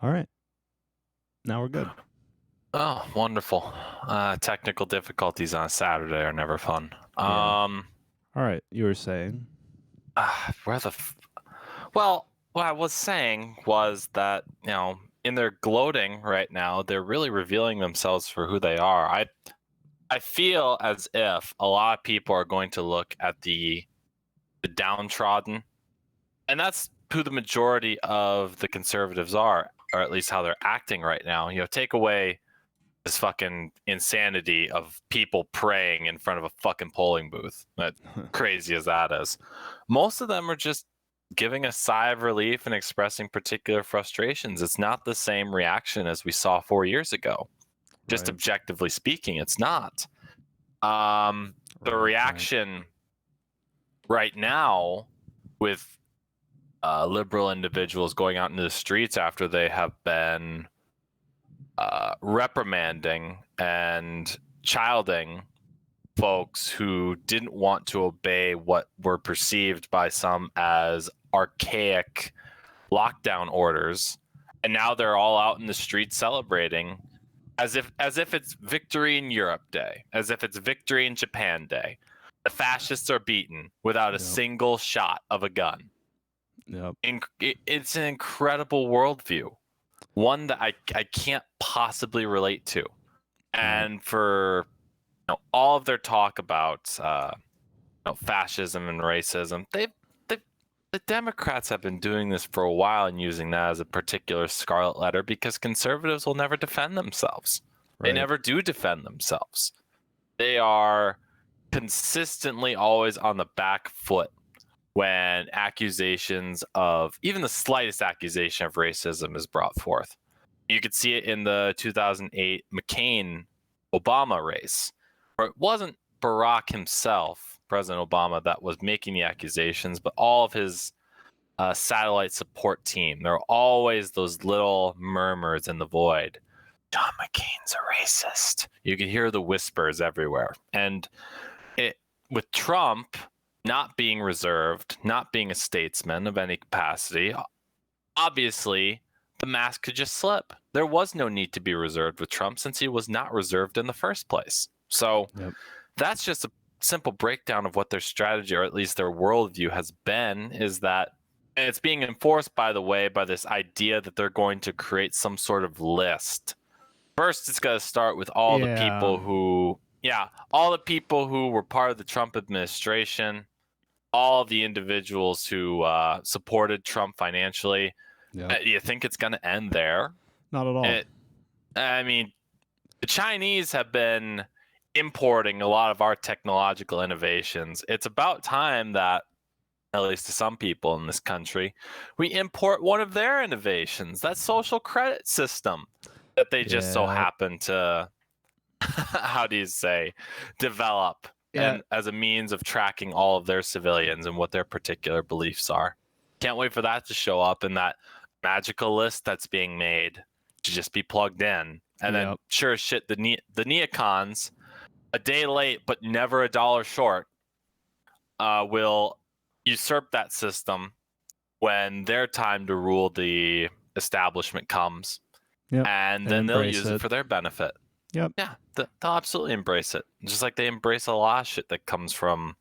All right. Now we're good. Oh, wonderful. Technical difficulties on a Saturday are never fun. Yeah. All right. You were saying. Where the well, what I was saying was that, in their gloating right now, they're really revealing themselves for who they are. I feel as if a lot of people are going to look at the downtrodden, and that's who the majority of the conservatives are, or at least how they're acting right now. Take away this fucking insanity of people praying in front of a fucking polling booth. That crazy as that is. Most of them are just giving a sigh of relief and expressing particular frustrations. It's not the same reaction as we saw 4 years ago. Just Right. objectively speaking, it's not. The Right. reaction right now with liberal individuals going out into the streets after they have been reprimanding and chiding folks who didn't want to obey what were perceived by some as archaic lockdown orders, and now they're all out in the streets celebrating as if it's victory in Europe Day, as if it's victory in Japan Day. The fascists are beaten without a Yep. single shot of a gun. Yep. It's an incredible worldview, one that I can't possibly relate to. And for all of their talk about fascism and racism, the Democrats have been doing this for a while and using that as a particular scarlet letter because conservatives will never defend themselves. They Right. never do defend themselves. They are consistently always on the back foot when accusations of even the slightest accusation of racism is brought forth. You could see it in the 2008 McCain Obama race, where it wasn't Barack himself, President Obama, that was making the accusations, but all of his satellite support team. There are always those little murmurs in the void. John McCain's a racist. You can hear the whispers everywhere. And with Trump not being reserved, not being a statesman of any capacity, obviously the mask could just slip. There was no need to be reserved with Trump since he was not reserved in the first place. So that's just a simple breakdown of what their strategy, or at least their worldview, has been, is that, and it's being enforced, by the way, by this idea that they're going to create some sort of list. First, it's going to start with all the people who were part of the Trump administration, all of the individuals who supported Trump financially. You think it's going to end there? Not at all. I mean, the Chinese have been importing a lot of our technological innovations. It's about time that, at least to some people in this country, we import one of their innovations, that social credit system that they just so happen to, how do you say, develop and as a means of tracking all of their civilians and what their particular beliefs are. Can't wait for that to show up in that magical list that's being made to just be plugged in. And then sure as shit, the neocons, a day late but never a dollar short, will usurp that system when their time to rule the establishment comes. And then they'll use it for their benefit. Yeah, they'll absolutely embrace it. Just like they embrace a lot of shit that comes from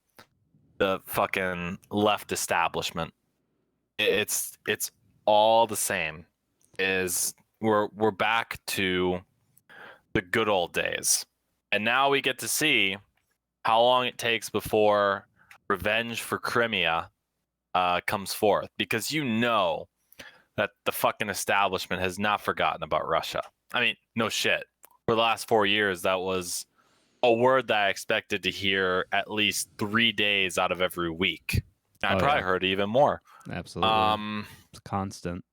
the fucking left establishment. It's all the same. We're back to the good old days. And now we get to see how long it takes before revenge for Crimea comes forth, because that the fucking establishment has not forgotten about Russia. I mean, no shit. For the last 4 years, that was a word that I expected to hear at least 3 days out of every week. And I probably heard it even more. Absolutely. It's constant.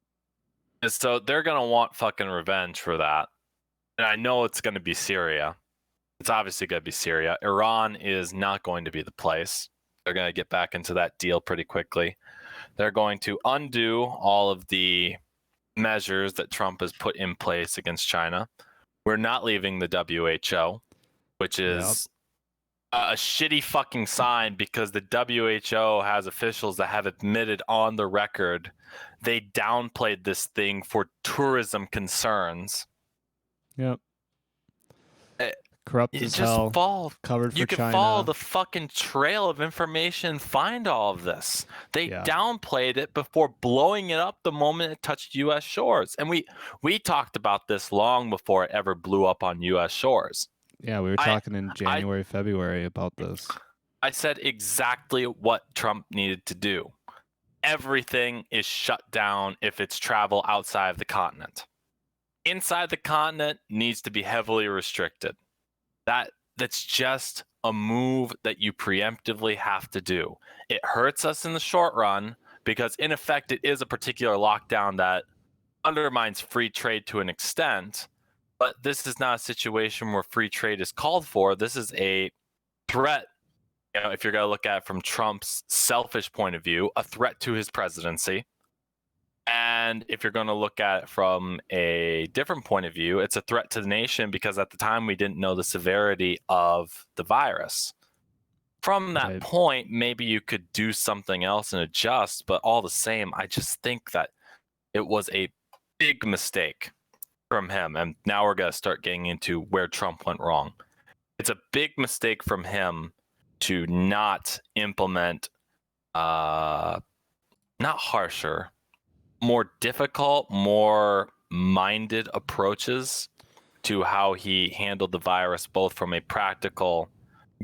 And so they're going to want fucking revenge for that. And I know it's going to be Syria. It's obviously going to be Syria. Iran is not going to be the place. They're going to get back into that deal pretty quickly. They're going to undo all of the measures that Trump has put in place against China. We're not leaving the WHO, which is a shitty fucking sign because the WHO has officials that have admitted on the record they downplayed this thing for tourism concerns. Yep. It, Corrupt it as just hell. fall. Covered for You can China. follow the fucking trail of information, find all of this. They downplayed it before blowing it up the moment it touched U.S. shores, and we talked about this long before it ever blew up on U.S. shores. Yeah, we were talking in January, February about this. I said exactly what Trump needed to do. Everything is shut down if it's travel outside of the continent. Inside the continent needs to be heavily restricted. That's just a move that you preemptively have to do. It hurts us in the short run because in effect it is a particular lockdown that undermines free trade to an extent, but this is not a situation where free trade is called for. This is a threat, if you're going to look at it from Trump's selfish point of view, a threat to his presidency. And if you're going to look at it from a different point of view, it's a threat to the nation because at the time we didn't know the severity of the virus. From that point, maybe you could do something else and adjust, but all the same, I just think that it was a big mistake from him. And now we're going to start getting into where Trump went wrong. It's a big mistake from him to not implement not harsher, more difficult, more minded approaches to how he handled the virus, both from a practical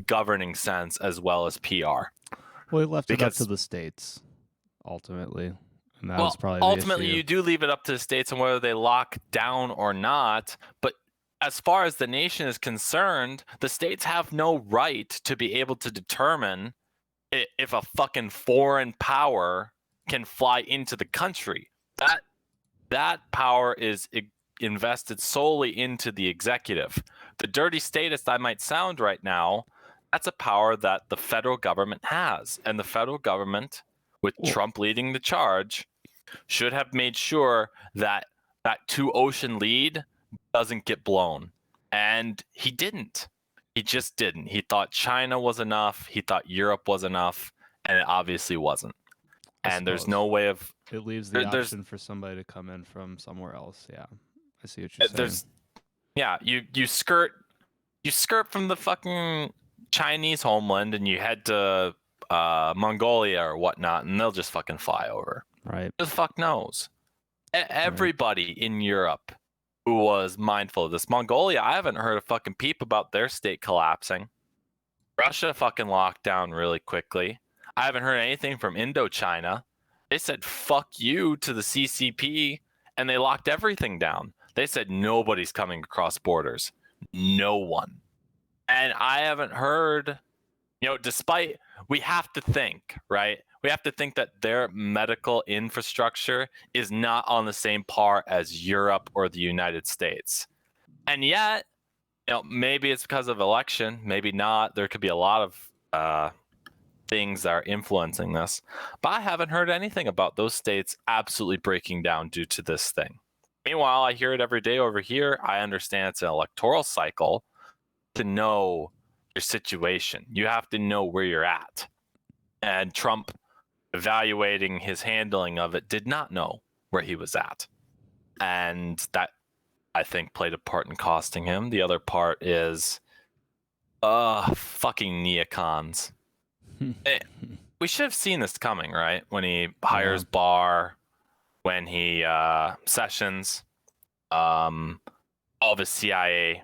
governing sense as well as PR. Well, he left it up to the states, ultimately. And that was probably the ultimately, issue. you do leave it up to the states and whether they lock down or not. But as far as the nation is concerned, the states have no right to be able to determine if a fucking foreign power can fly into the country. That power is invested solely into the executive. The dirty statist I might sound right now, that's a power that the federal government has. And the federal government, with Trump leading the charge, should have made sure that that two-ocean lead doesn't get blown. And he didn't. He just didn't. He thought China was enough. He thought Europe was enough. And it obviously wasn't. And there's no way of... It leaves the option for somebody to come in from somewhere else. Yeah, I see what you're saying. You skirt from the fucking Chinese homeland and you head to Mongolia or whatnot, and they'll just fucking fly over. Right. Who the fuck knows? Everybody in Europe who was mindful of this. Mongolia, I haven't heard a fucking peep about their state collapsing. Russia fucking locked down really quickly. I haven't heard anything from Indochina. They said fuck you to the CCP and they locked everything down. They said nobody's coming across borders. No one. And I haven't heard, despite, we have to think, right? We have to think that their medical infrastructure is not on the same par as Europe or the United States. And yet, maybe it's because of election, maybe not. There could be a lot of things that are influencing this. But I haven't heard anything about those states absolutely breaking down due to this thing. Meanwhile, I hear it every day over here. I understand it's an electoral cycle. To know your situation, you have to know where you're at. And Trump, evaluating his handling of it, did not know where he was at. And that, I think, played a part in costing him. The other part is fucking neocons. We should have seen this coming, right? When he hires Barr, when he Sessions, all of his CIA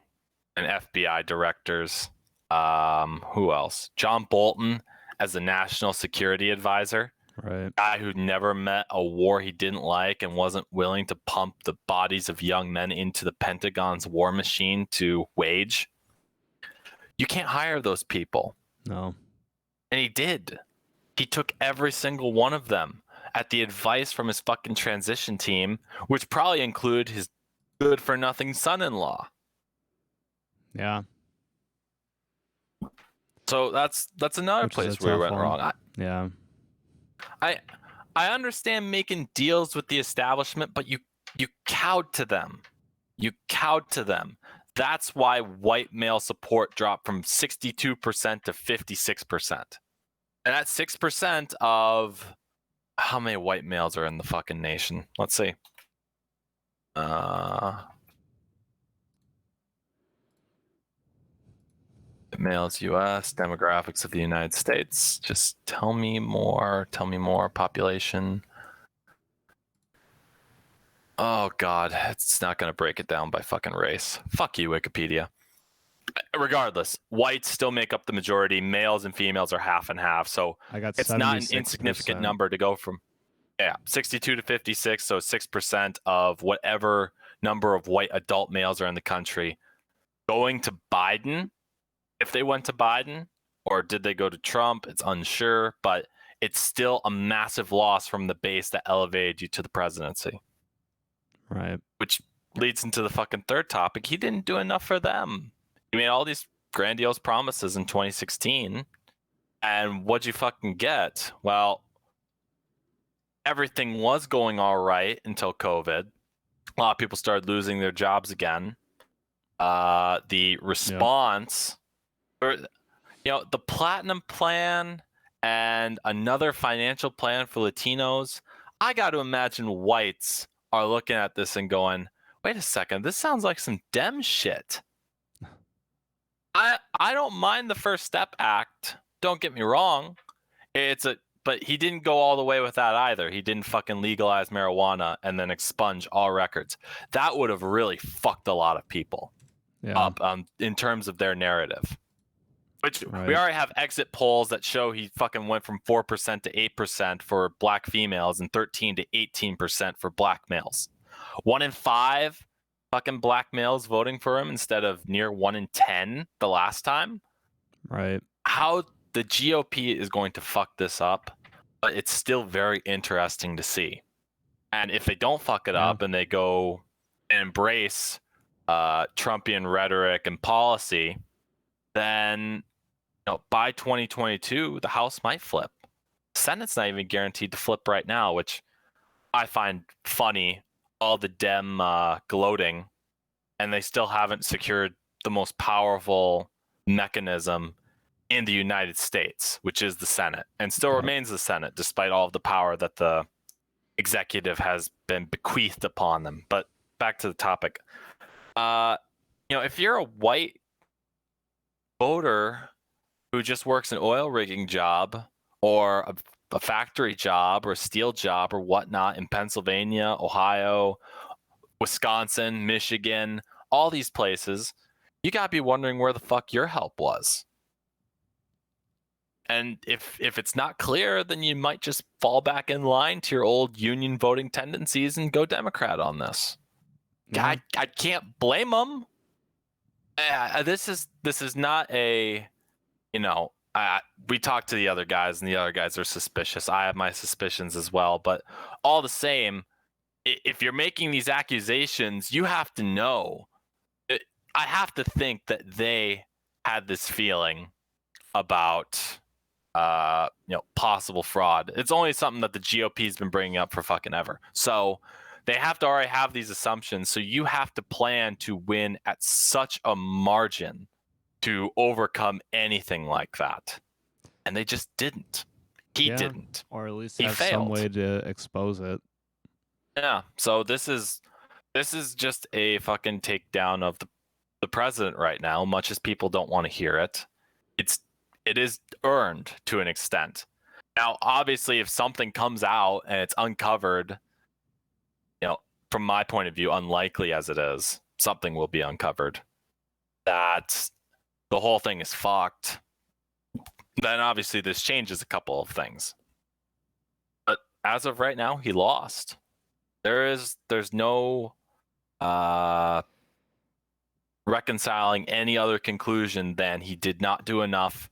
and FBI directors. Who else? John Bolton as the national security advisor. Right. Guy who never met a war he didn't like and wasn't willing to pump the bodies of young men into the Pentagon's war machine to wage. You can't hire those people. No. And he did. He took every single one of them at the advice from his fucking transition team, which probably included his good-for-nothing son-in-law. Yeah. So that's another place where we went wrong. I understand making deals with the establishment, but you cowed to them. You cowed to them. That's why white male support dropped from 62% to 56%. And that's 6% of how many white males are in the fucking nation? Let's see. Males, U.S. demographics of the United States. Just tell me more. Tell me more. Population. Oh God, it's not gonna break it down by fucking race. Fuck you, Wikipedia. Regardless, whites still make up the majority. Males and females are half and half. So I got it's not an insignificant 76%. number to go from 62 to 56. So 6% of whatever number of white adult males are in the country going to Biden. If they went to Biden, or did they go to Trump? It's unsure, but it's still a massive loss from the base that elevated you to the presidency. Right. Which leads into the fucking third topic. He didn't do enough for them. He made all these grandiose promises in 2016. And what'd you fucking get? Well, everything was going all right until COVID. A lot of people started losing their jobs again. The response, the Platinum Plan and another financial plan for Latinos, I got to imagine whites are looking at this and going, wait a second, this sounds like some Dem shit. I don't mind the First Step Act. Don't get me wrong. But he didn't go all the way with that either. He didn't fucking legalize marijuana and then expunge all records. That would have really fucked a lot of people up in terms of their narrative. Which we already have exit polls that show he fucking went from 4% to 8% for black females and 13 to 18% for black males. 1 in 5 fucking black males voting for him instead of near 1 in 10 the last time. Right. How the GOP is going to fuck this up, but it's still very interesting to see. And if they don't fuck it up and they go and embrace Trumpian rhetoric and policy, then by 2022, the House might flip. The Senate's not even guaranteed to flip right now, which I find funny. All the Dem gloating, and they still haven't secured the most powerful mechanism in the United States, which is the Senate, and still remains the Senate, despite all of the power that the executive has been bequeathed upon them. But back to the topic. If you're a white voter who just works an oil rigging job or a factory job or a steel job or whatnot in Pennsylvania, Ohio, Wisconsin, Michigan, all these places, you got to be wondering where the fuck your help was. And if it's not clear, then you might just fall back in line to your old union voting tendencies and go Democrat on this. Yeah. I can't blame them. This is not a, we talked to the other guys and the other guys are suspicious. I have my suspicions as well, but all the same, if you're making these accusations, you have to know. I have to think that they had this feeling about, possible fraud. It's only something that the GOP's been bringing up for fucking ever. So they have to already have these assumptions. So you have to plan to win at such a margin to overcome anything like that. And they just didn't. He didn't. Or at least he have failed. Some way to expose it. Yeah. So this is just a fucking takedown of the president right now, much as people don't want to hear it. It is earned to an extent. Now, obviously, if something comes out and it's uncovered, from my point of view, unlikely as it is, something will be uncovered. That the whole thing is fucked. Then obviously this changes a couple of things. But as of right now, he lost. There's no reconciling any other conclusion than he did not do enough.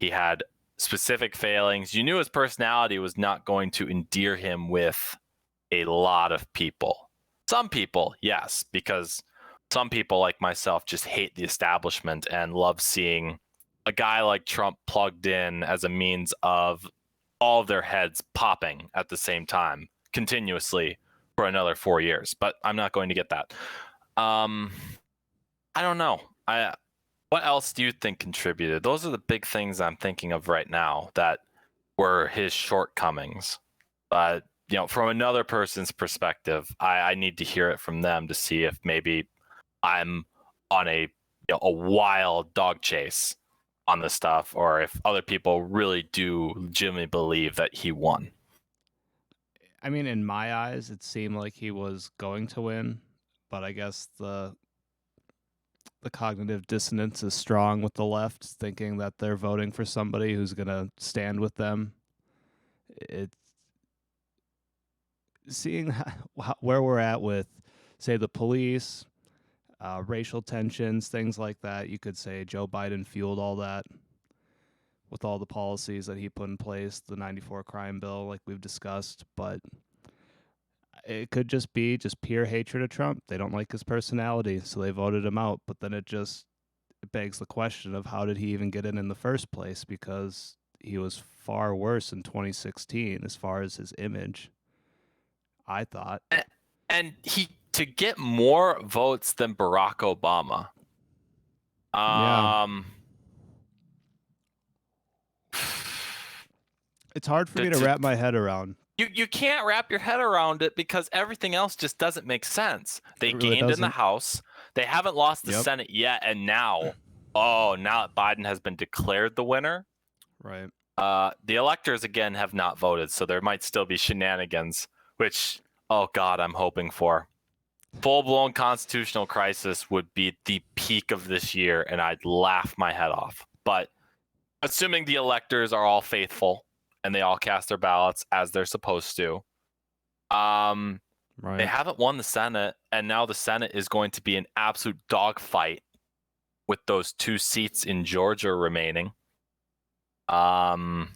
He had specific failings. You knew his personality was not going to endear him with a lot of people. Some people, yes, because some people like myself just hate the establishment and love seeing a guy like Trump plugged in as a means of all of their heads popping at the same time continuously for another 4 years. But I'm not going to get that. I don't know. What else do you think contributed? Those are the big things I'm thinking of right now that were his shortcomings. But from another person's perspective, I need to hear it from them to see if maybe I'm on a wild dog chase on this stuff, or if other people really do legitimately believe that he won. I mean, in my eyes, it seemed like he was going to win, but I guess the cognitive dissonance is strong with the left, thinking that they're voting for somebody who's going to stand with them. It's seeing where we're at with, say, the police, racial tensions, things like that. You could say Joe Biden fueled all that with all the policies that he put in place, the 94 crime bill, like we've discussed. But it could just be just pure hatred of Trump. They don't like his personality, so they voted him out. But then it begs the question of how did he even get in the first place? Because he was far worse in 2016 as far as his image, I thought. And he to get more votes than Barack Obama. Yeah. It's hard for me to wrap my head around. You can't wrap your head around it because everything else just doesn't make sense. They really gained in the doesn't. House. They haven't lost the Yep. Senate yet, and now that Biden has been declared the winner, Right. the electors again have not voted, so there might still be shenanigans, which, oh God, I'm hoping for. Full-blown constitutional crisis would be the peak of this year, and I'd laugh my head off. But assuming the electors are all faithful and they all cast their ballots as they're supposed to, Right. they haven't won the Senate, and now the Senate is going to be an absolute dogfight with those 2 seats in Georgia remaining. Yeah.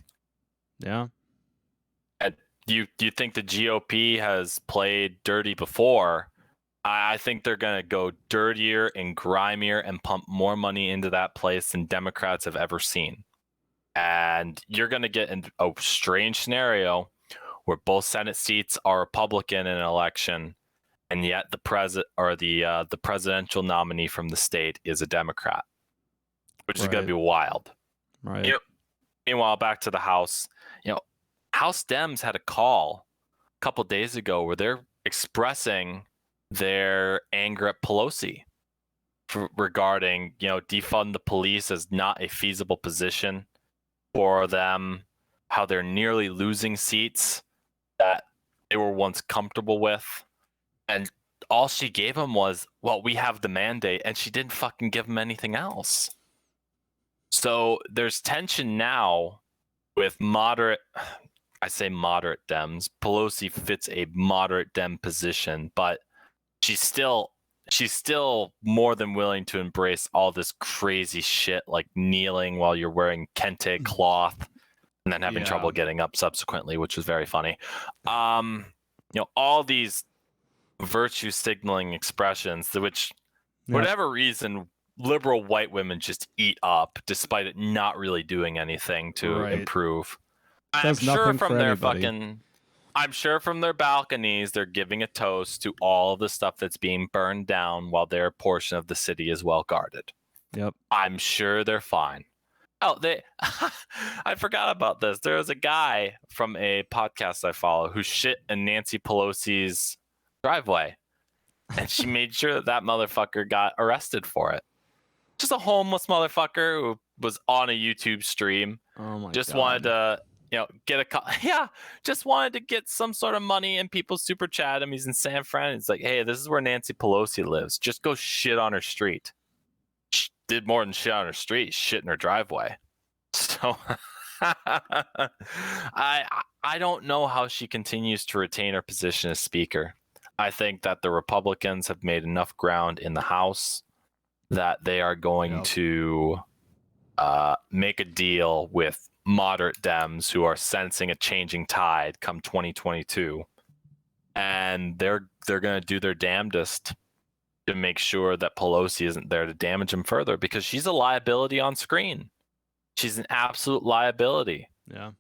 And do you think the GOP has played dirty before? I think they're going to go dirtier and grimier and pump more money into that place than Democrats have ever seen. And you're going to get in a strange scenario where both Senate seats are Republican in an election, and yet the presidential nominee from the state is a Democrat, which is going to be wild. Right. Meanwhile, back to the House. House Dems had a call a couple days ago where they're expressing their anger at Pelosi regarding, defund the police as not a feasible position for them, how they're nearly losing seats that they were once comfortable with. And all she gave them was, well, we have the mandate, and she didn't fucking give them anything else. So there's tension now with moderate Dems. Pelosi fits a moderate Dem position, but she's still more than willing to embrace all this crazy shit, like kneeling while you're wearing kente cloth and then having trouble getting up subsequently, which was very funny. All these virtue signaling expressions, which whatever reason liberal white women just eat up despite it not really doing anything to improve. I'm sure from their balconies, they're giving a toast to all of the stuff that's being burned down while their portion of the city is well guarded. Yep. I'm sure they're fine. Oh, I forgot about this. There was a guy from a podcast I follow who shit in Nancy Pelosi's driveway, and she made sure that motherfucker got arrested for it. Just a homeless motherfucker who was on a YouTube stream. Oh my just God. Wanted to just wanted to get some sort of money in people's super chat. He's in San Fran. It's like, hey, this is where Nancy Pelosi lives. Just go shit on her street. She did more than shit on her street. Shit in her driveway. So I don't know how she continues to retain her position as speaker. I think that the Republicans have made enough ground in the House that they are going to make a deal with moderate Dems who are sensing a changing tide come 2022, and they're going to do their damnedest to make sure that Pelosi isn't there to damage them further, because she's a liability on screen. She's an absolute liability. Yeah.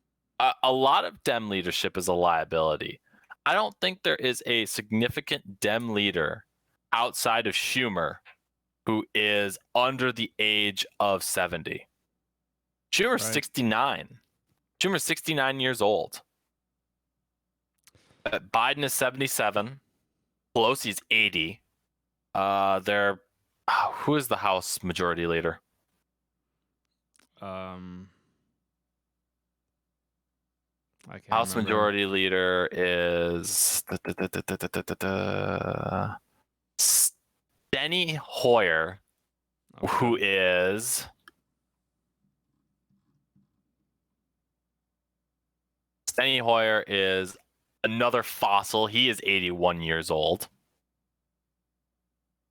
A lot of Dem leadership is a liability. I don't think there is a significant Dem leader outside of Schumer who is under the age of 70. Schumer's Right. 69. Schumer's 69 years old. Biden is 77. Pelosi's 80. Who is the House Majority Leader? I can't House remember. Majority Leader is Steny Hoyer, Okay. who is Steny Hoyer is another fossil. He is 81 years old.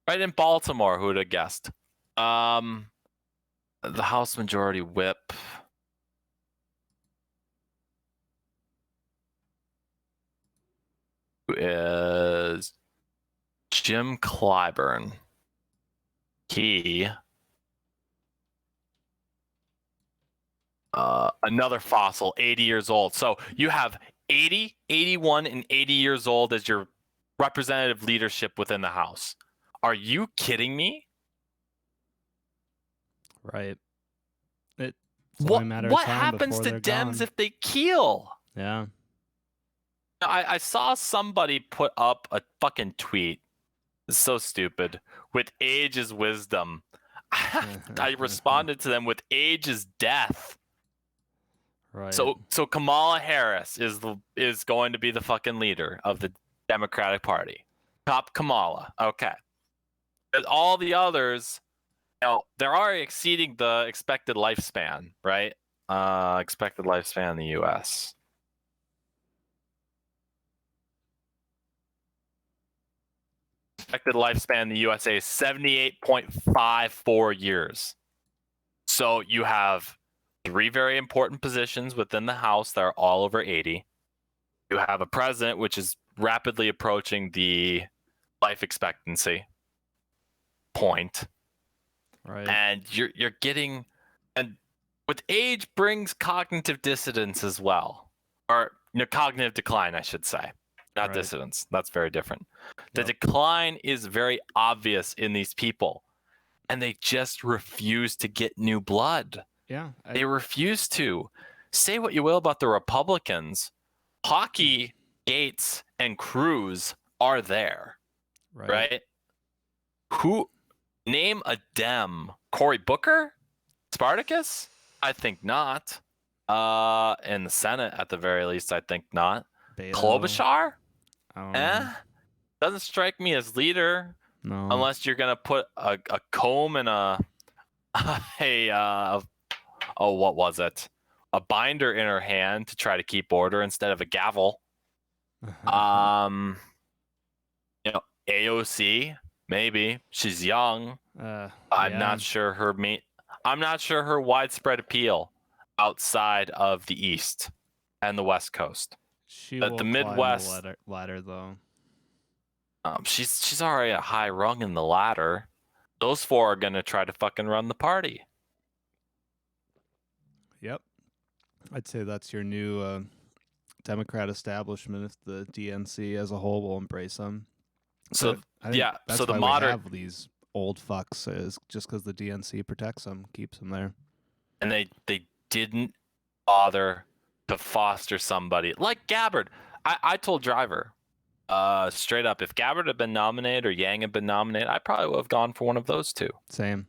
Right in Baltimore, who would have guessed? The House Majority Whip. Who is Jim Clyburn. He another fossil, 80 years old. So you have 80, 81, and 80 years old as your representative leadership within the House. Are you kidding me? Right. It's only a matter of What time happens before to they're Dems gone. if they keel? Yeah. I saw somebody put up a fucking tweet. It's so stupid. With age is wisdom. I responded to them with age is death. Right. So Kamala Harris is going to be the fucking leader of the Democratic Party. Top Kamala. Okay. But all the others, they're already exceeding the expected lifespan, right? Expected lifespan in the U.S. Expected lifespan in the USA is 78.54 years. So you have 3 very important positions within the House that are all over 80. You have a president, which is rapidly approaching the life expectancy point. Right. And you're getting, and with age brings cognitive dissonance as well, or cognitive decline, I should say, not Right. dissonance. That's very different. The Yep. decline is very obvious in these people, and they just refuse to get new blood. Yeah. They refuse to. Say what you will about the Republicans, Hockey, Gates, and Cruz are there, right? Who name a Dem? Cory Booker? Spartacus? I think not. In the Senate, at the very least, I think not. Beto. Klobuchar? I don't know. Doesn't strike me as leader. No. Unless you're gonna put a comb and what was it? A binder in her hand to try to keep order instead of a gavel. AOC, maybe. She's young. I'm not sure her widespread appeal outside of the East and the West Coast. She But will the climb Midwest, the ladder though. she's already a high rung in the ladder. Those 4 are gonna try to fucking run the party. Yep. I'd say that's your new Democrat establishment if the DNC as a whole will embrace them. So that's so the why modern we have these old fucks is just because the DNC protects them, keeps them there. And they didn't bother to foster somebody like Gabbard. I told Driver straight up, if Gabbard had been nominated or Yang had been nominated, I probably would have gone for one of those 2. Same.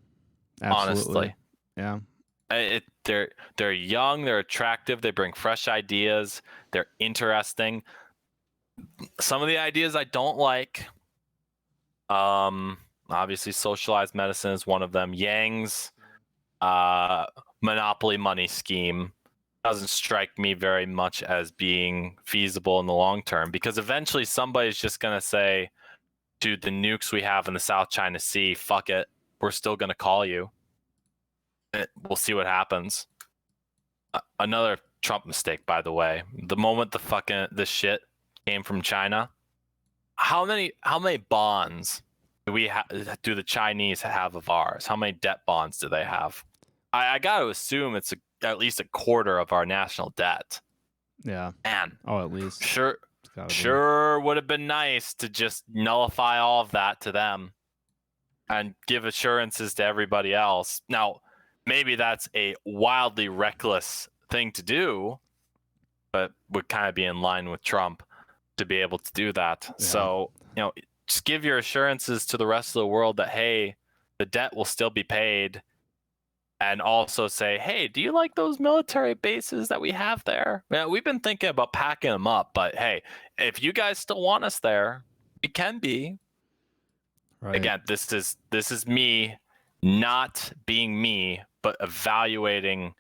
Absolutely. Honestly. Yeah. They're young, they're attractive, they bring fresh ideas, they're interesting. Some of the ideas I don't like. Obviously socialized medicine is one of them. Yang's monopoly money scheme doesn't strike me very much as being feasible in the long term, because eventually somebody's just going to say, dude, the nukes we have in the South China Sea, fuck it, we're still going to call you. We'll see what happens. Another Trump mistake, by the way. The moment the shit came from China, how many bonds do the Chinese have of ours? How many debt bonds do they have? I got to assume it's at least a quarter of our national debt. Yeah. Man. Oh, at least. Sure would have been nice to just nullify all of that to them. and give assurances to everybody else. Now, maybe that's a wildly reckless thing to do, but would kind of be in line with Trump to be able to do that. Yeah. So, just give your assurances to the rest of the world that, hey, the debt will still be paid. And also say, hey, do you like those military bases that we have there? Yeah, we've been thinking about packing them up, but hey, if you guys still want us there, we can be. Right. Again, this is me not being me, but evaluating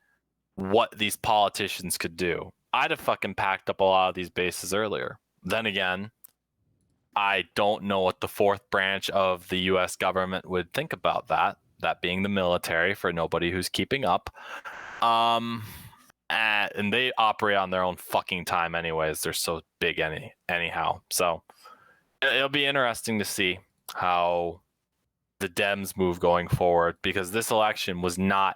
what these politicians could do. I'd have fucking packed up a lot of these bases earlier. Then again, I don't know what the fourth branch of the US government would think about that being the military, for nobody who's keeping up. And they operate on their own fucking time anyways. They're so big anyhow. So it'll be interesting to see how the Dems move going forward, because this election was not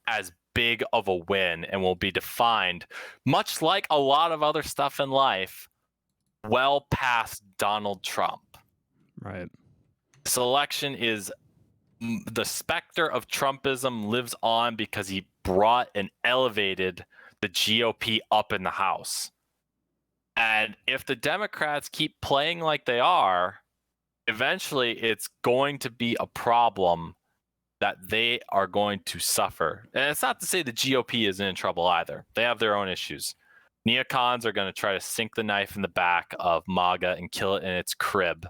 as big of a win and will be defined, much like a lot of other stuff in life, well past Donald Trump. Right. This election is, the specter of Trumpism lives on because he brought and elevated the GOP up in the House. And if the Democrats keep playing like they are, eventually it's going to be a problem that they are going to suffer. And it's not to say the GOP isn't in trouble either. They have their own issues. Neocons are going to try to sink the knife in the back of MAGA and kill it in its crib.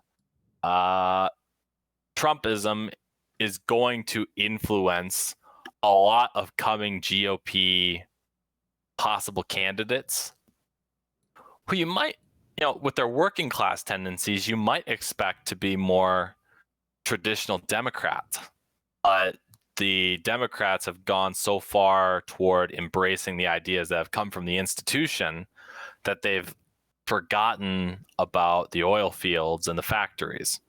Trumpism is going to influence a lot of coming GOP possible candidates who you might, with their working class tendencies, you might expect to be more traditional Democrat. But the Democrats have gone so far toward embracing the ideas that have come from the institution that they've forgotten about the oil fields and the factories.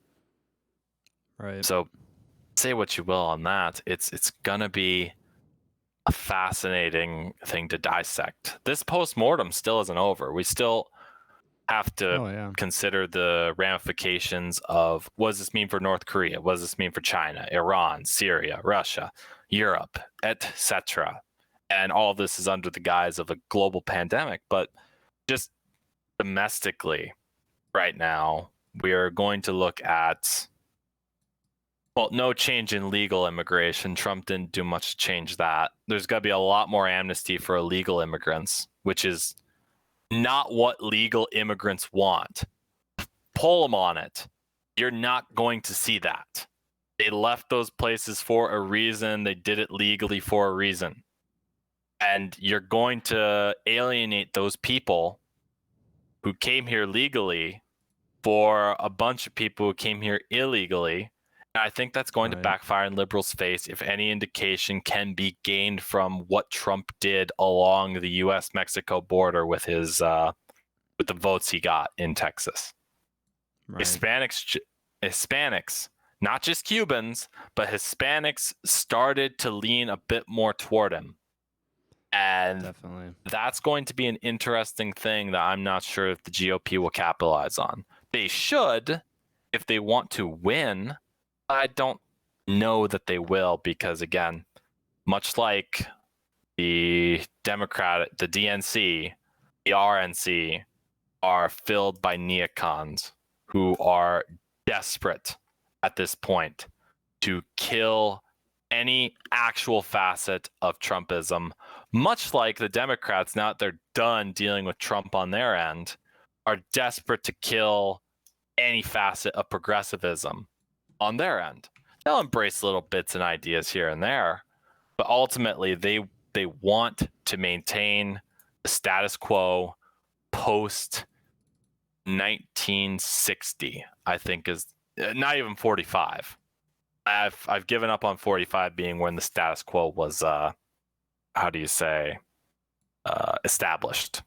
Right. So say what you will on that. It's gonna be a fascinating thing to dissect. This post-mortem still isn't over. We still have to consider the ramifications of, what does this mean for North Korea? What does this mean for China, Iran, Syria, Russia, Europe, etc.? And all of this is under the guise of a global pandemic. But just domestically right now, we are going to look at, well, no change in legal immigration. Trump didn't do much to change that. There's got to be a lot more amnesty for illegal immigrants, which is not what legal immigrants want. Poll them on it. You're not going to see that. They left those places for a reason. They did it legally for a reason. And you're going to alienate those people who came here legally for a bunch of people who came here illegally. I think that's going to backfire in liberals' face if any indication can be gained from what Trump did along the U.S.-Mexico border with his with the votes he got in Texas. Right. Hispanics, not just Cubans, but Hispanics started to lean a bit more toward him. And definitely, that's going to be an interesting thing that I'm not sure if the GOP will capitalize on. They should, if they want to win. I don't know that they will, because again, much like the Democrat, the DNC, the RNC are filled by neocons who are desperate at this point to kill any actual facet of Trumpism, much like the Democrats, now that they're done dealing with Trump on their end, are desperate to kill any facet of progressivism on their end. They'll embrace little bits and ideas here and there, but ultimately they want to maintain the status quo post 1960. I think is not even 45. I've given up on 45 being when the status quo was established.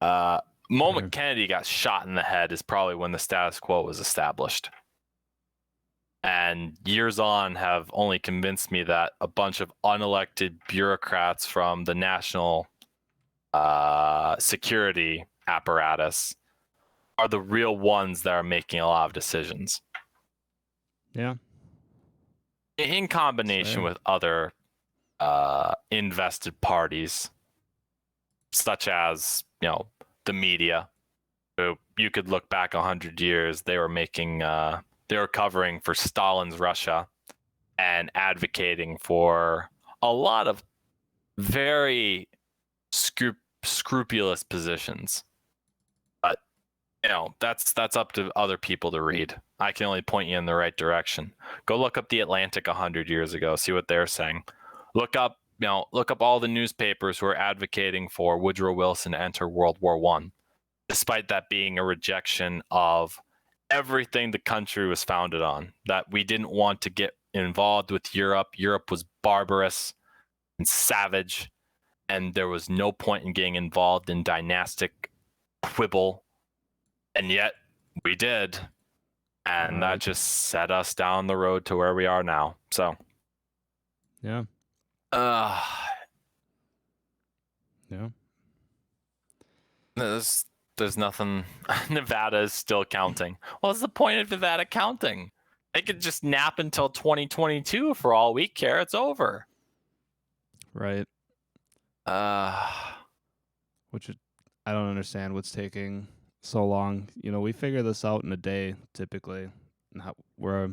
Moment Kennedy got shot in the head is probably when the status quo was established. And years on have only convinced me that a bunch of unelected bureaucrats from the national security apparatus are the real ones that are making a lot of decisions. Yeah. in combination with other invested parties, such as the media. So you could look back 100 years. They were covering for Stalin's Russia and advocating for a lot of very scrupulous positions. But that's up to other people to read. I can only point you in the right direction. Go look up the Atlantic 100 years ago, see what they're saying. Look up all the newspapers who are advocating for Woodrow Wilson to enter World War One, despite that being a rejection of everything the country was founded on, that we didn't want to get involved with Europe. Europe was barbarous and savage, and there was no point in getting involved in dynastic quibble. And yet we did. And that just set us down the road to where we are now. So, yeah. Yeah. There's nothing. Nevada is still counting. What's the point of Nevada counting? They could just nap until 2022 for all we care. It's over. Right. Which I don't understand what's taking so long. We figure this out in a day typically. We're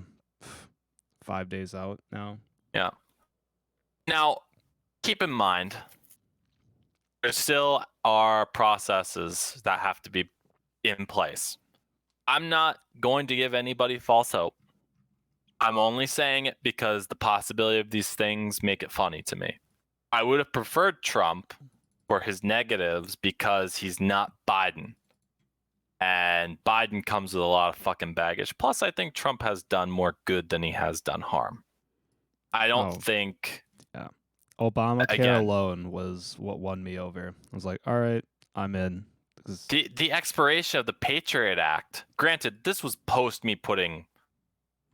5 days out now. Yeah. Now, keep in mind, there still are processes that have to be in place. I'm not going to give anybody false hope. I'm only saying it because the possibility of these things make it funny to me. I would have preferred Trump for his negatives because he's not Biden. And Biden comes with a lot of fucking baggage. Plus, I think Trump has done more good than he has done harm. I don't think... Yeah. Obamacare alone was what won me over. I was like, all right, I'm in. The expiration of the Patriot Act, granted, this was post me putting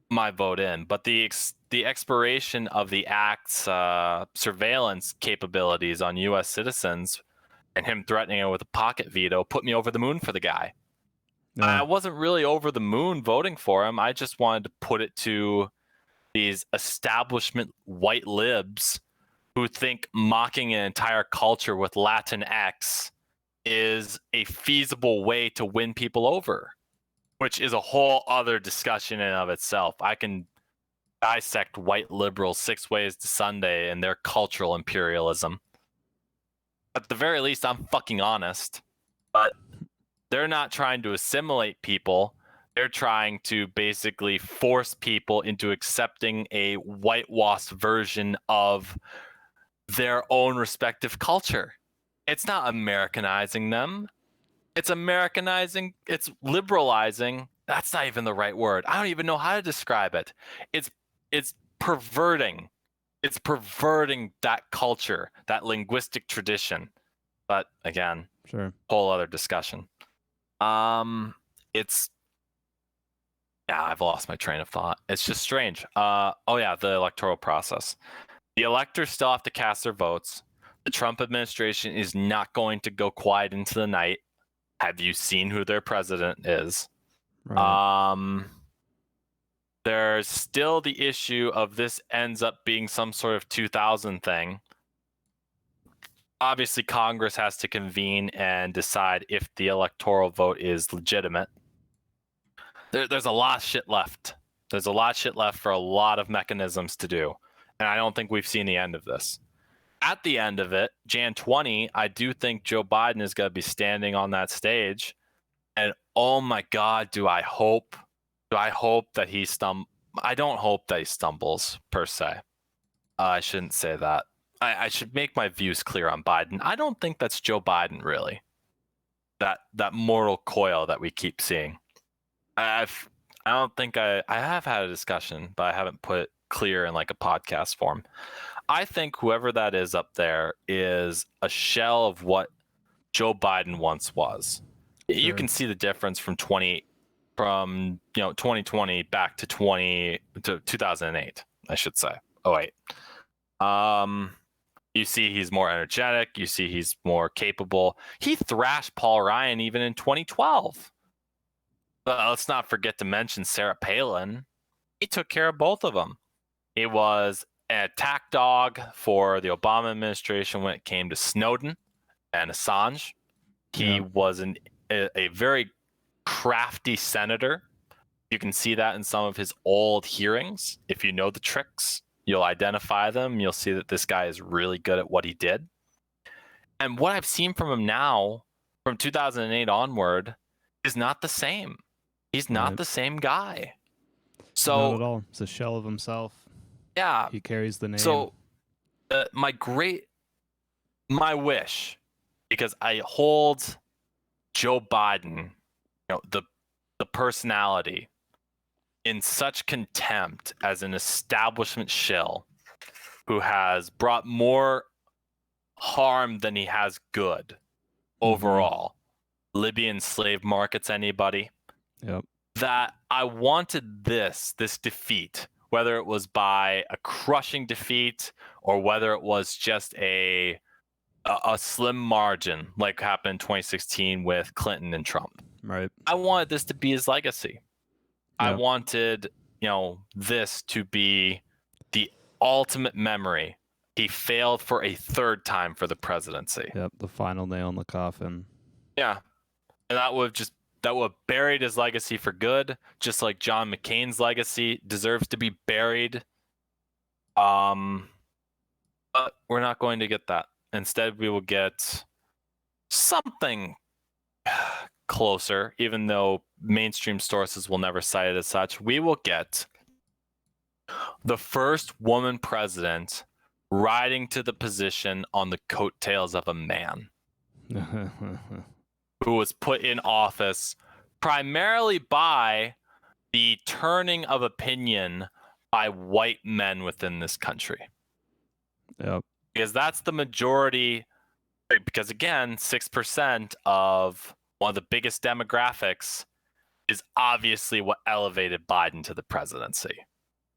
my vote in, but the expiration of the act's surveillance capabilities on U.S. citizens and him threatening it with a pocket veto put me over the moon for the guy. Yeah. I wasn't really over the moon voting for him. I just wanted to put it to these establishment white libs who think mocking an entire culture with Latinx is a feasible way to win people over, which is a whole other discussion in and of itself. I can dissect white liberals 6 ways to Sunday and their cultural imperialism. At the very least, I'm fucking honest. But they're not trying to assimilate people. They're trying to basically force people into accepting a whitewashed version of their own respective culture. It's not Americanizing them. It's Americanizing. It's liberalizing. That's not even the right word. I don't even know how to describe it. It's perverting. It's perverting that culture, that linguistic tradition. But again, sure, whole other discussion. I've lost my train of thought. It's just strange. The electoral process. The electors still have to cast their votes. The Trump administration is not going to go quiet into the night. Have you seen who their president is? Right. There's still the issue of this ends up being some sort of 2000 thing. Obviously, Congress has to convene and decide if the electoral vote is legitimate. There's a lot of shit left. There's a lot of shit left for a lot of mechanisms to do. And I don't think we've seen the end of this. At the end of it, Jan 20, I do think Joe Biden is going to be standing on that stage. And oh my God, do I hope that he I don't hope that he stumbles, per se. I shouldn't say that. I should make my views clear on Biden. I don't think that's Joe Biden, really. That mortal coil that we keep seeing. I don't think I have had a discussion, but I haven't put it clear in like a podcast form. I think whoever that is up there is a shell of what Joe Biden once was. Sure. You can see the difference from 2020 back to 2008, I should say. 08. You see he's more energetic. You see he's more capable. He thrashed Paul Ryan even in 2012. Let's not forget to mention Sarah Palin. He took care of both of them. He was an attack dog for the Obama administration when it came to Snowden and Assange. He was a very crafty senator. You can see that in some of his old hearings. If you know the tricks, you'll identify them. You'll see that this guy is really good at what he did. And what I've seen from him now, from 2008 onward, is not the same. He's not the same guy. So not at all. It's a shell of himself. Yeah. He carries the name. So my wish, because I hold Joe Biden, the personality, in such contempt as an establishment shill who has brought more harm than he has good overall. Libyan slave markets, anybody? Yep. That I wanted this defeat, whether it was by a crushing defeat or whether it was just a slim margin like happened in 2016 with Clinton and Trump. Right. I wanted this to be his legacy. Yep. I wanted, this to be the ultimate memory. He failed for a third time for the presidency. Yep, the final nail in the coffin. Yeah. And that would have buried his legacy for good, just like John McCain's legacy deserves to be buried. But we're not going to get that. Instead, we will get something closer, even though mainstream sources will never cite it as such. We will get the first woman president riding to the position on the coattails of a man who was put in office primarily by the turning of opinion by white men within this country. Yep. Because that's the majority. Because again, 6% of one of the biggest demographics is obviously what elevated Biden to the presidency.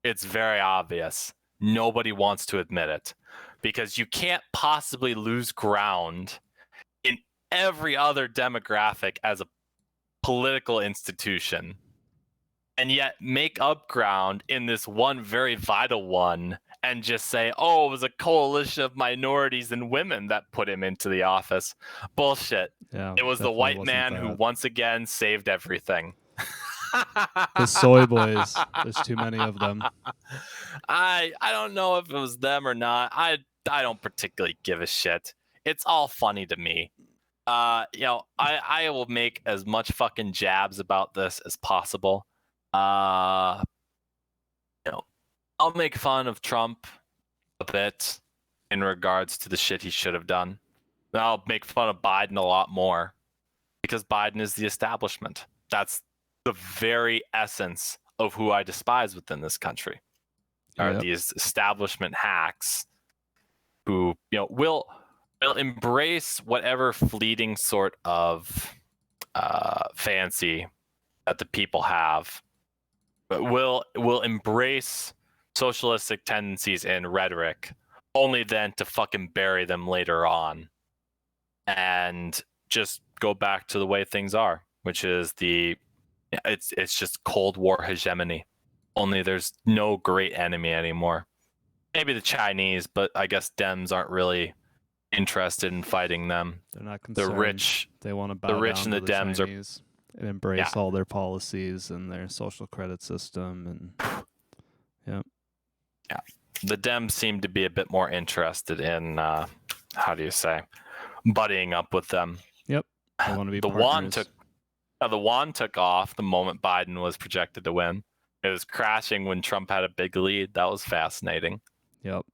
It's very obvious. Nobody wants to admit it because you can't possibly lose ground in every other demographic as a political institution and yet make up ground in this one very vital one and just say, oh, it was a coalition of minorities and women that put him into the office. Bullshit. Yeah, it was the white man who once again saved everything. The soy boys. There's too many of them. I don't know if it was them or not. I don't particularly give a shit. It's all funny to me. I will make as much fucking jabs about this as possible. I'll make fun of Trump a bit in regards to the shit he should have done. And I'll make fun of Biden a lot more because Biden is the establishment. That's the very essence of who I despise within this country. Are these establishment hacks who, will embrace whatever fleeting sort of fancy that the people have, but will embrace socialistic tendencies and rhetoric only then to fucking bury them later on and just go back to the way things are, which is it's just Cold War hegemony. Only there's no great enemy anymore. Maybe the Chinese, but I guess Dems aren't really interested in fighting them. They're not concerned. The rich, they want to bow the rich down and to the Dems Chinese and embrace all their policies and their social credit system and the Dems seem to be a bit more interested in buddying up with them. Yep. They want to be the partners. The yuan took off the moment Biden was projected to win. It was crashing when Trump had a big lead. That was fascinating. Yep.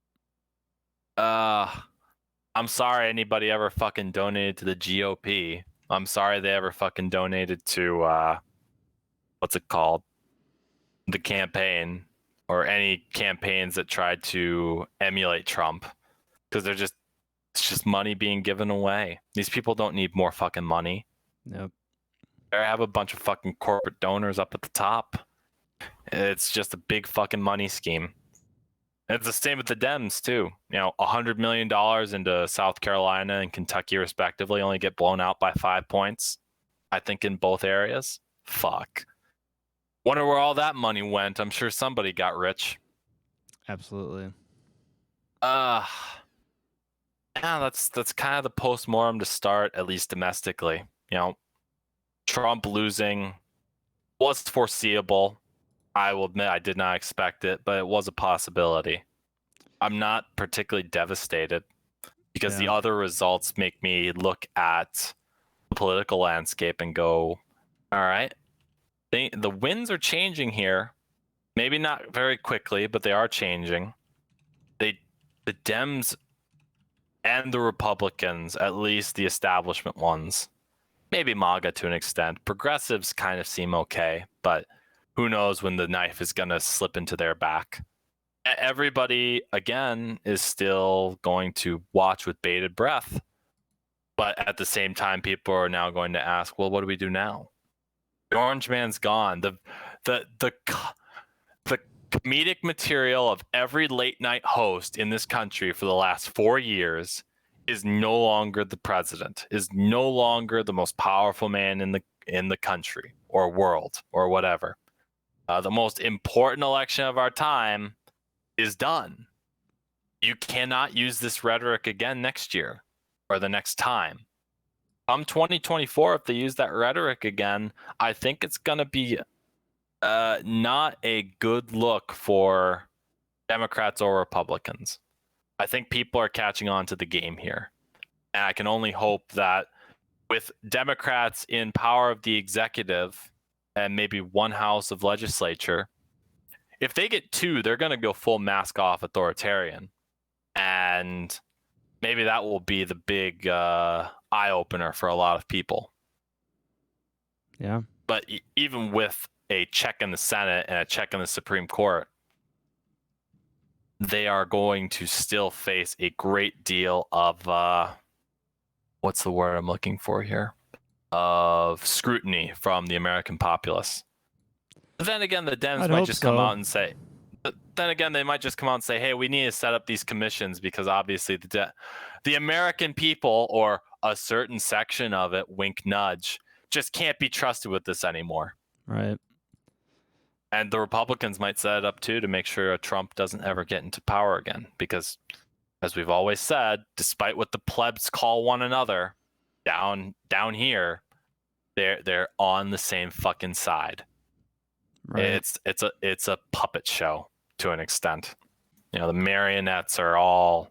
I'm sorry anybody ever fucking donated to the GOP. I'm sorry they ever fucking donated to what's it called? The campaign or any campaigns that tried to emulate Trump, because it's just money being given away. These people don't need more fucking money. Yep. They have a bunch of fucking corporate donors up at the top. It's just a big fucking money scheme. It's the same with the Dems too. $100 million into South Carolina and Kentucky respectively only get blown out by 5 points. I think in both areas. Fuck. Wonder where all that money went. I'm sure somebody got rich. Absolutely. Uh yeah, that's kind of the post-mortem to start, at least domestically. Trump losing was foreseeable. I will admit I did not expect it, but it was a possibility. I'm not particularly devastated because the Yeah. other results make me look at the political landscape and go, all right, the winds are changing here. Maybe not very quickly, but they are changing. The Dems and the Republicans, at least the establishment ones, maybe MAGA to an extent. Progressives kind of seem okay, but who knows when the knife is going to slip into their back. Everybody, again, is still going to watch with bated breath. But at the same time, people are now going to ask, well, what do we do now? The Orange Man's gone. The comedic material of every late night host in this country for the last 4 years is no longer the president, is no longer the most powerful man in the country or world or whatever. The most important election of our time is done. You cannot use this rhetoric again next year or the next time. Come 2024, if they use that rhetoric again, I think it's going to be not a good look for Democrats or Republicans. I think people are catching on to the game here. And I can only hope that with Democrats in power of the executive and maybe one house of legislature, if they get two, they're going to go full mask off authoritarian. And maybe that will be the big eye opener for a lot of people. Yeah. But even with a check in the Senate and a check in the Supreme Court, they are going to still face a great deal of what's the word I'm looking for here? Of scrutiny from the American populace. But then again, the Dems I'd might hope just come so. out and say, but then again, they might just come out and say, hey, we need to set up these commissions because obviously the American people or a certain section of it, wink nudge, just can't be trusted with this anymore. Right. And the Republicans might set it up too to make sure Trump doesn't ever get into power again. Because as we've always said, despite what the plebs call one another down here, they're on the same fucking side. Right. It's a puppet show to an extent. The marionettes are all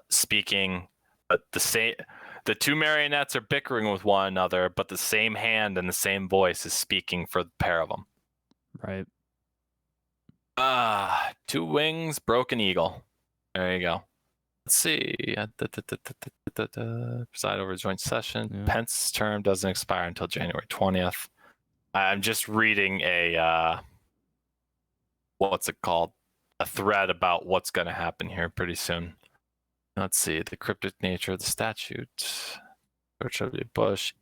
speaking, but the two marionettes are bickering with one another, but the same hand and the same voice is speaking for the pair of them. Right. Two wings, broken eagle. There you go. Let's see. Preside over a joint session. Yeah. Pence's term doesn't expire until January 20th. I'm just reading a what's it called? A thread about what's going to happen here pretty soon. Let's see. The cryptic nature of the statute. George W. Bush.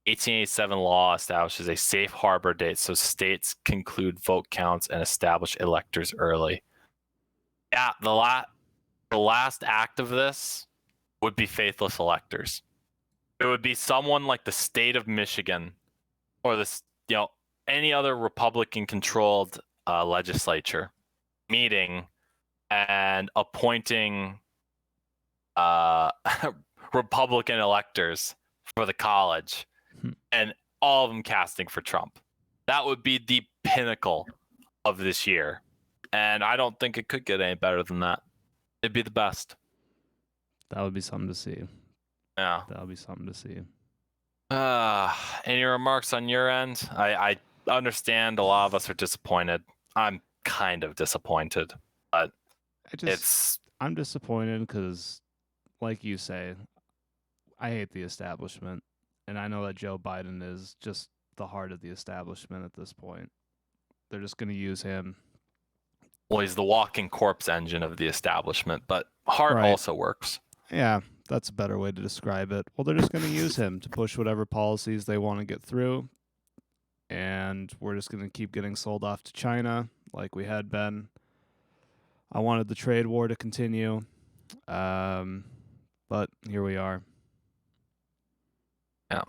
1887 law establishes a safe harbor date so states conclude vote counts and establish electors early. Yeah, the last act of this would be faithless electors. It would be someone like the state of Michigan or any other Republican-controlled legislature meeting and appointing Republican electors for the college and all of them casting for Trump. That would be the pinnacle of this year. And I don't think it could get any better than that. It'd be the best. That would be something to see. Yeah. That would be something to see. Any remarks on your end? I understand a lot of us are disappointed. I'm kind of disappointed, but I'm disappointed because, like you say, I hate the establishment, and I know that Joe Biden is just the heart of the establishment at this point. They're just going to use him. Well, he's the walking corpse engine of the establishment, but heart also works. Yeah, that's a better way to describe it. Well, they're just going to use him to push whatever policies they want to get through, and we're just going to keep getting sold off to China like we had been. I wanted the trade war to continue, but here we are. Yeah.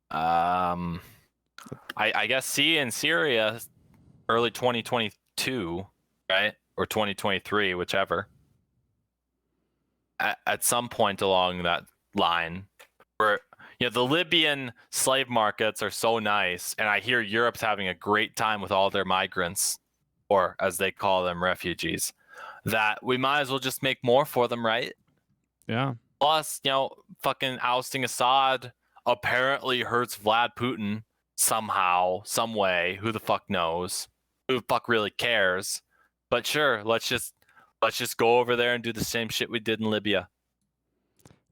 I guess in Syria, early 2022, right? or 2023, whichever. At some point along that line, where the Libyan slave markets are so nice, and I hear Europe's having a great time with all their migrants, or as they call them, refugees, that we might as well just make more for them, right? Yeah. Plus, fucking ousting Assad apparently hurts Vlad Putin somehow, some way. Who the fuck knows? Who the fuck really cares? But sure, let's just go over there and do the same shit we did in Libya.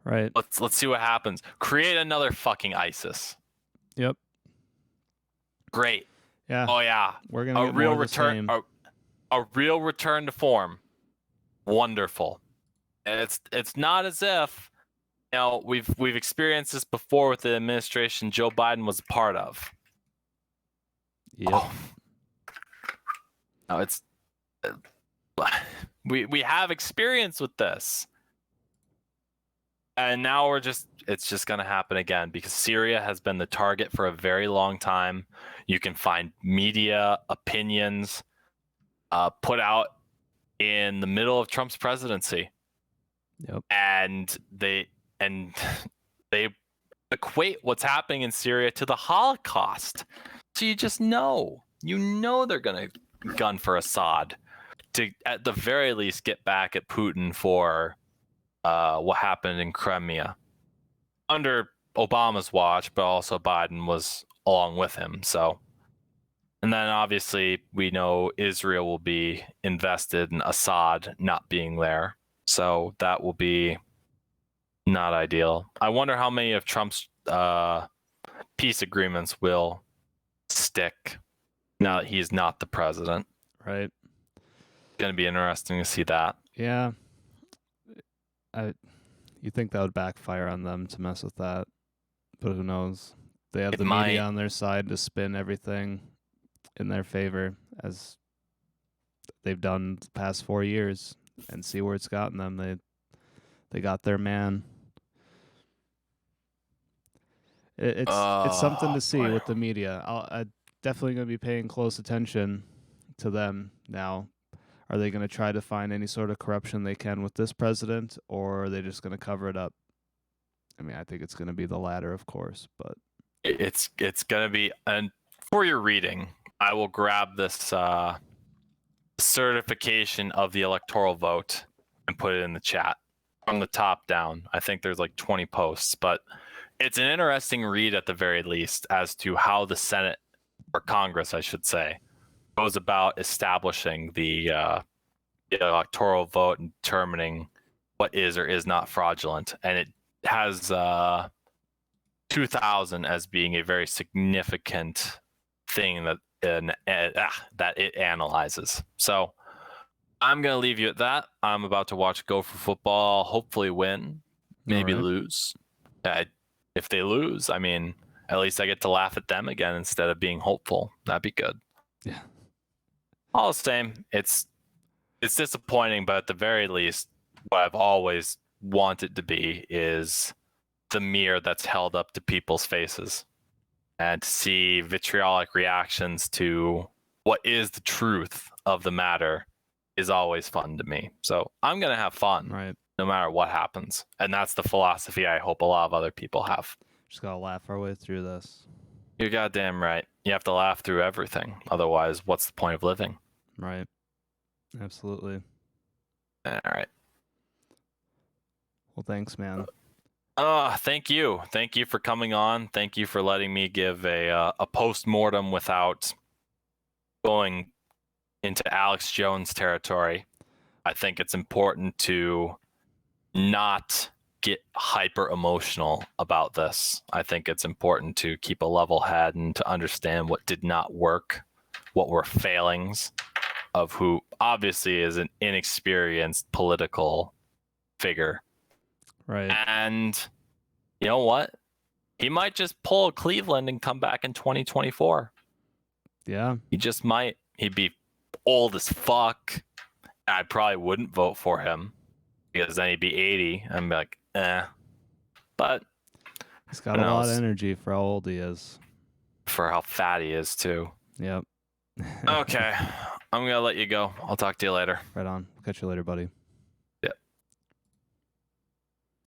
Right. Let's see what happens. Create another fucking ISIS. Yep. Great. Yeah. Oh yeah. We're gonna get real more of the return. same. A real return to form. Wonderful. And it's not as if we've experienced this before with the administration Joe Biden was a part of. Yep. Oh. No, it's we have experience with this. And now it's just going to happen again because Syria has been the target for a very long time. You can find media opinions put out in the middle of Trump's presidency. Yep. And they equate what's happening in Syria to the Holocaust. So you just know they're going to gun for Assad to, at the very least, get back at Putin for what happened in Crimea under Obama's watch, but also Biden was along with him. So, and then obviously we know Israel will be invested in Assad not being there. So that will be not ideal. I wonder how many of Trump's peace agreements will stick now that he's not the president. Right. It's going to be interesting to see that. Yeah. You think that would backfire on them to mess with that, but who knows? They have the media on their side to spin everything in their favor, as they've done the past 4 years, and see where it's gotten them. They got their man. It's something to see with the media. I'm definitely going to be paying close attention to them now. Are they going to try to find any sort of corruption they can with this president, or are they just going to cover it up? I mean, I think it's going to be the latter, of course, but it's going to be. And for your reading, I will grab this certification of the electoral vote and put it in the chat from the top down. I think there's like 20 posts, but it's an interesting read at the very least as to how the Senate, or Congress, I should say, goes about establishing the electoral vote and determining what is or is not fraudulent. And it has 2000 as being a very significant thing that it analyzes. So I'm going to leave you at that. I'm about to watch Go for Football, hopefully win, maybe lose. If they lose, I mean, at least I get to laugh at them again instead of being hopeful. That'd be good. Yeah. All the same, it's disappointing, but at the very least, what I've always wanted to be is the mirror that's held up to people's faces, and to see vitriolic reactions to what is the truth of the matter is always fun to me. So I'm going to have fun, right, no matter what happens. And that's the philosophy I hope a lot of other people have. Just got to laugh our way through this. You're goddamn right. You have to laugh through everything. Otherwise, what's the point of living? Right. Absolutely. All right. Well, thanks, man. Thank you. Thank you for coming on. Thank you for letting me give a post-mortem without going into Alex Jones territory. I think it's important to not get hyper emotional about this. I think it's important to keep a level head and to understand what did not work, what were failings of who obviously is an inexperienced political figure. Right. And you know what? He might just pull Cleveland and come back in 2024. Yeah. He just might. He'd be old as fuck. I probably wouldn't vote for him because then he'd be 80. I'm like, eh. But he's got a lot of energy for how old he is. For how fat he is, too. Yep. Okay. I'm gonna let you go. I'll talk to you later. Right on. Catch you later, buddy.